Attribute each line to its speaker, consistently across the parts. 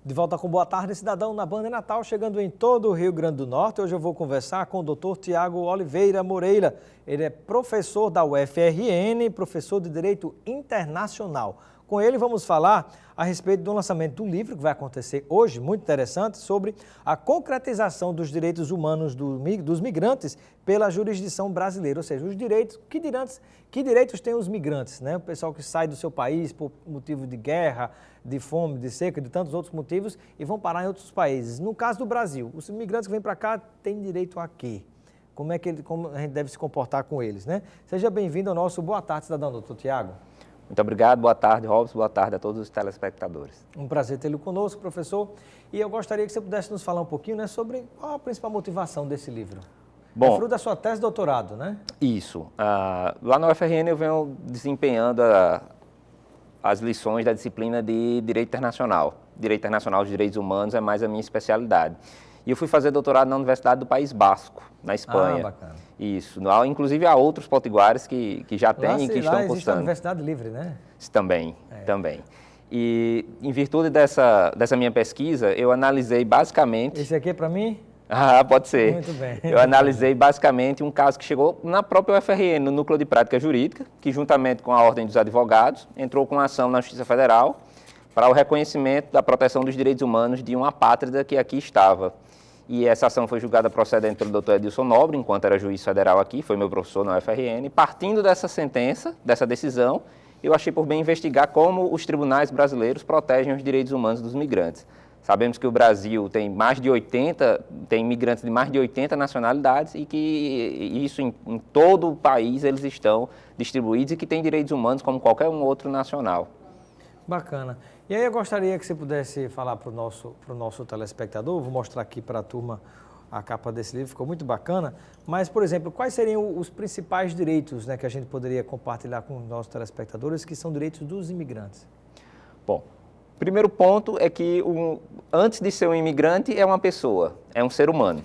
Speaker 1: De volta com Boa Tarde, Cidadão, na Banda Natal, chegando em todo o Rio Grande do Norte. Hoje eu vou conversar com o Dr. Tiago Oliveira Moreira. Ele é professor da UFRN, professor de Direito Internacional. Com ele vamos falar a respeito do lançamento do livro que vai acontecer hoje, muito interessante, sobre a concretização dos direitos humanos dos migrantes pela jurisdição brasileira. Ou seja, os direitos, que direitos têm os migrantes, né? O pessoal que sai do seu país por motivo de guerra, de fome, de seca, de tantos outros motivos e vão parar em outros países. No caso do Brasil, os imigrantes que vêm para cá têm direito a quê? Como a gente deve se comportar com eles, né? Seja bem-vindo ao nosso Boa Tarde, Cidadão, doutor Tiago.
Speaker 2: Muito obrigado, boa tarde, Robson, boa tarde a todos os telespectadores.
Speaker 1: Um prazer tê-lo conosco, professor. E eu gostaria que você pudesse nos falar um pouquinho, né, sobre qual a principal motivação desse livro.
Speaker 2: Bom,
Speaker 1: é fruto da sua tese de doutorado, né?
Speaker 2: Isso. Lá na UFRN eu venho desempenhando as lições da disciplina de Direito Internacional. Direito Internacional dos Direitos Humanos é mais a minha especialidade. E eu fui fazer doutorado na Universidade do País Basco, na Espanha.
Speaker 1: Ah, bacana.
Speaker 2: Isso. Inclusive há outros potiguares que já têm e que estão
Speaker 1: existe
Speaker 2: cursando.
Speaker 1: a Universidade Livre, né?
Speaker 2: Também. E em virtude dessa minha pesquisa, eu analisei basicamente...
Speaker 1: Esse aqui é para mim?
Speaker 2: Ah, pode ser.
Speaker 1: Muito bem.
Speaker 2: Eu analisei basicamente um caso que chegou na própria UFRN, no Núcleo de Prática Jurídica, que juntamente com a Ordem dos Advogados, entrou com ação na Justiça Federal para o reconhecimento da proteção dos direitos humanos de uma apátrida que aqui estava. E essa ação foi julgada procedente pelo Dr. Edilson Nobre, enquanto era juiz federal aqui, foi meu professor na UFRN. Partindo dessa sentença, dessa decisão, eu achei por bem investigar como os tribunais brasileiros protegem os direitos humanos dos migrantes. Sabemos que o Brasil tem imigrantes de mais de 80 nacionalidades e que isso em todo o país eles estão distribuídos e que têm direitos humanos como qualquer um outro nacional.
Speaker 1: Bacana. E aí eu gostaria que você pudesse falar para o nosso telespectador, vou mostrar aqui para a turma a capa desse livro, ficou muito bacana, mas, por exemplo, quais seriam os principais direitos, né, que a gente poderia compartilhar com os nossos telespectadores, que são direitos dos imigrantes?
Speaker 2: Bom, o primeiro ponto é que, antes de ser um imigrante, é uma pessoa, é um ser humano.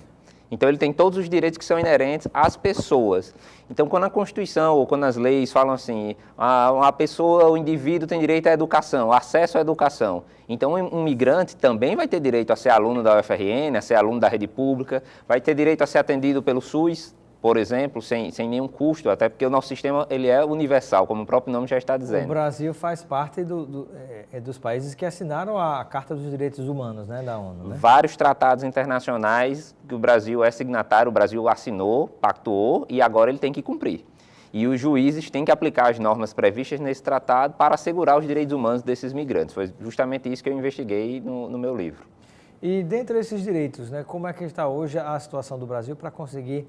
Speaker 2: Então, ele tem todos os direitos que são inerentes às pessoas. Então, quando a Constituição ou quando as leis falam assim, a pessoa, o indivíduo tem direito à educação, acesso à educação. Então, um migrante também vai ter direito a ser aluno da UFRN, a ser aluno da rede pública, vai ter direito a ser atendido pelo SUS, por exemplo, sem nenhum custo, até porque o nosso sistema ele é universal, como o próprio nome já está dizendo.
Speaker 1: O Brasil faz parte dos países que assinaram a Carta dos Direitos Humanos, né, da ONU, né?
Speaker 2: Vários tratados internacionais que o Brasil é signatário, o Brasil assinou, pactuou e agora ele tem que cumprir. E os juízes têm que aplicar as normas previstas nesse tratado para assegurar os direitos humanos desses migrantes. Foi justamente isso que eu investiguei no meu livro.
Speaker 1: E dentre esses direitos, né, como é que está hoje a situação do Brasil para conseguir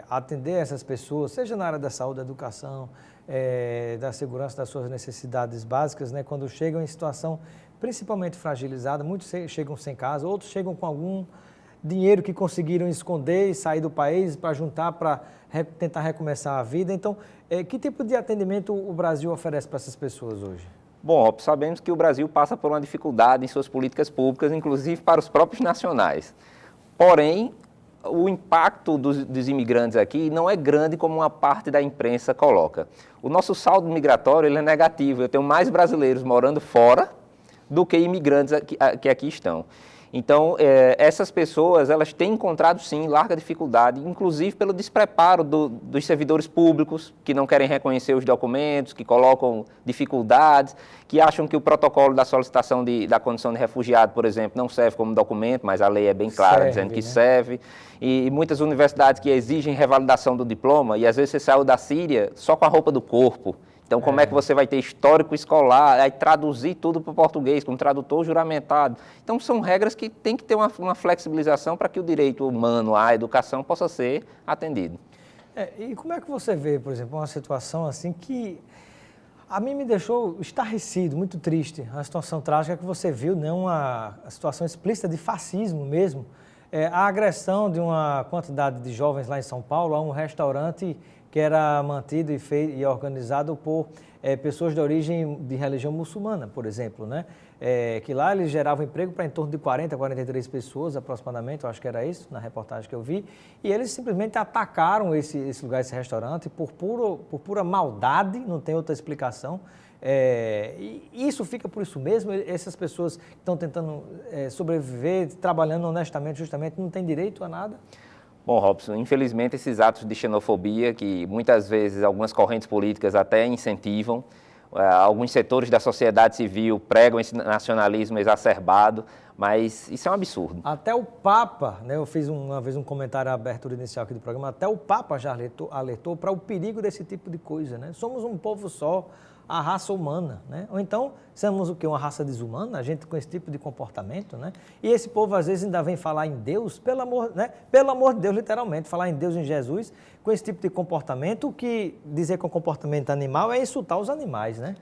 Speaker 1: atender essas pessoas, seja na área da saúde, da educação, da segurança das suas necessidades básicas, né, quando chegam em situação principalmente fragilizada, muitos chegam sem casa, outros chegam com algum dinheiro que conseguiram esconder e sair do país para juntar, para tentar recomeçar a vida. Então, que tipo de atendimento o Brasil oferece para essas pessoas hoje?
Speaker 2: Bom, sabemos que o Brasil passa por uma dificuldade em suas políticas públicas, inclusive para os próprios nacionais. Porém, o impacto dos imigrantes aqui não é grande como uma parte da imprensa coloca. O nosso saldo migratório ele é negativo. Eu tenho mais brasileiros morando fora do que imigrantes que aqui estão. Então, essas pessoas, elas têm encontrado, sim, larga dificuldade, inclusive pelo despreparo dos servidores públicos, que não querem reconhecer os documentos, que colocam dificuldades, que acham que o protocolo da solicitação da condição de refugiado, por exemplo, não serve como documento, mas a lei é bem clara, dizendo que serve. E muitas universidades que exigem revalidação do diploma, e às vezes você saiu da Síria só com a roupa do corpo. Então, como é que você vai ter histórico escolar, aí traduzir tudo para o português, com um tradutor juramentado? Então, são regras que tem que ter uma flexibilização para que o direito humano à educação possa ser atendido.
Speaker 1: E como é que você vê, por exemplo, uma situação assim que a mim me deixou estarrecido, muito triste, a situação trágica que você viu, né, uma situação explícita de fascismo mesmo, a agressão de uma quantidade de jovens lá em São Paulo a um restaurante que era mantido e organizado por pessoas de origem de religião muçulmana, por exemplo, né? Que lá eles geravam emprego para em torno de 40, 43 pessoas aproximadamente, eu acho que era isso, na reportagem que eu vi, e eles simplesmente atacaram esse lugar, esse restaurante, por pura maldade, não tem outra explicação, E isso fica por isso mesmo? Essas pessoas que estão tentando sobreviver, trabalhando honestamente, justamente, não têm direito a nada?
Speaker 2: Bom, Robson, infelizmente esses atos de xenofobia, que muitas vezes algumas correntes políticas até incentivam, alguns setores da sociedade civil pregam esse nacionalismo exacerbado, mas isso é um absurdo.
Speaker 1: Até o Papa, né, eu fiz uma vez um comentário à abertura inicial aqui do programa, até o Papa já alertou para o perigo desse tipo de coisa, né? Somos um povo só, a raça humana, né? Ou então, somos o quê? Uma raça desumana, a gente com esse tipo de comportamento, né? E esse povo às vezes ainda vem falar em Deus, pelo amor de Deus, literalmente, falar em Deus, em Jesus, com esse tipo de comportamento, que dizer que é um comportamento animal é insultar os animais, né?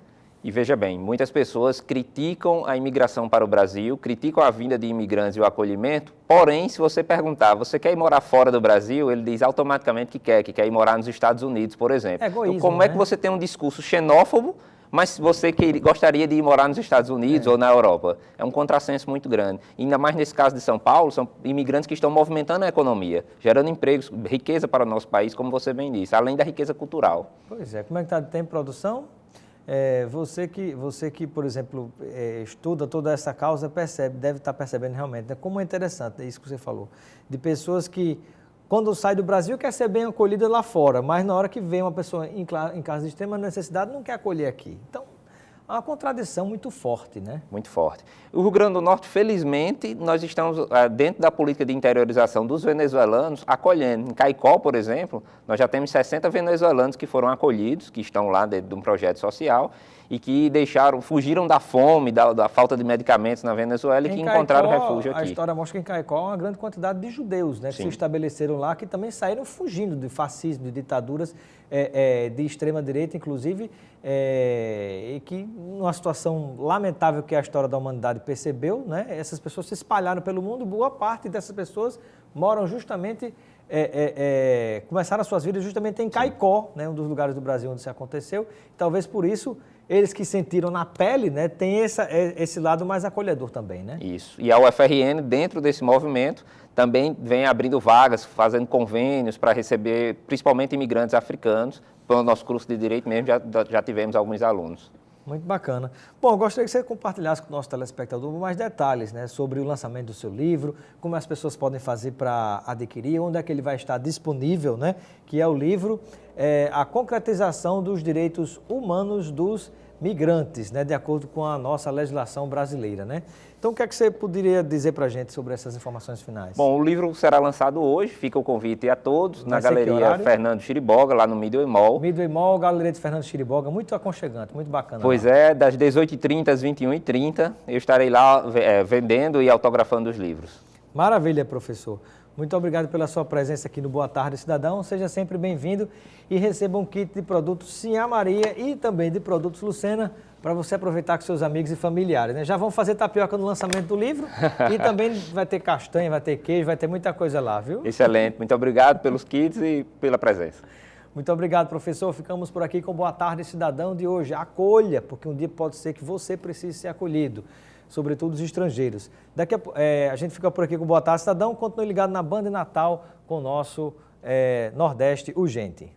Speaker 2: E veja bem, muitas pessoas criticam a imigração para o Brasil, criticam a vinda de imigrantes e o acolhimento, porém, se você perguntar, você quer ir morar fora do Brasil? Ele diz automaticamente que quer ir morar nos Estados Unidos, por exemplo.
Speaker 1: É egoísmo,
Speaker 2: então, como é que
Speaker 1: né?
Speaker 2: você tem um discurso xenófobo, mas você gostaria de ir morar nos Estados Unidos ou na Europa? É um contrassenso muito grande. E ainda mais nesse caso de São Paulo, são imigrantes que estão movimentando a economia, gerando empregos, riqueza para o nosso país, como você bem disse, além da riqueza cultural.
Speaker 1: Pois é, como é que está de tempo, produção? Você que, por exemplo, estuda toda essa causa, deve estar percebendo realmente, né, como é interessante, é isso que você falou, de pessoas que, quando sai do Brasil, quer ser bem acolhida lá fora, mas na hora que vem uma pessoa em caso de extrema necessidade, não quer acolher aqui. Então, é uma contradição muito forte, né?
Speaker 2: Muito forte. O Rio Grande do Norte, felizmente, nós estamos dentro da política de interiorização dos venezuelanos, acolhendo. Em Caicó, por exemplo, nós já temos 60 venezuelanos que foram acolhidos, que estão lá dentro de um projeto social e que fugiram da fome, da falta de medicamentos na Venezuela e que encontraram refúgio aqui.
Speaker 1: A história mostra que em Caicó há uma grande quantidade de judeus, né, que se estabeleceram lá, que também saíram fugindo de fascismo, de ditaduras de extrema-direita, inclusive, e que, numa situação lamentável que a história da humanidade percebeu, né, essas pessoas se espalharam pelo mundo, boa parte dessas pessoas moram justamente, começaram as suas vidas justamente em Caicó, né, um dos lugares do Brasil onde isso aconteceu, e talvez por isso eles que sentiram na pele, né, tem esse lado mais acolhedor também, né?
Speaker 2: Isso. E a UFRN, dentro desse movimento, também vem abrindo vagas, fazendo convênios para receber, principalmente imigrantes africanos. Pelo nosso curso de Direito mesmo, já tivemos alguns alunos.
Speaker 1: Muito bacana. Bom, eu gostaria que você compartilhasse com o nosso telespectador mais detalhes, né, sobre o lançamento do seu livro, como as pessoas podem fazer para adquirir, onde é que ele vai estar disponível, né, que é o livro A Concretização dos Direitos Humanos dos Migrantes, né, de acordo com a nossa legislação brasileira, né? Então, o que é que você poderia dizer para a gente sobre essas informações finais?
Speaker 2: Bom, o livro será lançado hoje, fica o convite a todos, na Galeria Fernando Chiriboga, lá no Midway Mall.
Speaker 1: Midway Mall, Galeria de Fernando Chiriboga, muito aconchegante, muito bacana.
Speaker 2: Pois é, das 18h30 às 21h30, eu estarei lá vendendo e autografando os livros.
Speaker 1: Maravilha, professor. Muito obrigado pela sua presença aqui no Boa Tarde, Cidadão. Seja sempre bem-vindo e receba um kit de produtos Sinhá Maria e também de produtos Lucena para você aproveitar com seus amigos e familiares, né? Já vão fazer tapioca no lançamento do livro e também vai ter castanha, vai ter queijo, vai ter muita coisa lá, viu?
Speaker 2: Excelente. Muito obrigado pelos kits e pela presença.
Speaker 1: Muito obrigado, professor. Ficamos por aqui com Boa Tarde, Cidadão de hoje. Acolha, porque um dia pode ser que você precise ser acolhido, sobretudo os estrangeiros. A gente fica por aqui com Boa Tarde, Cidadão. Continue ligado na Band Natal com o nosso Nordeste Urgente.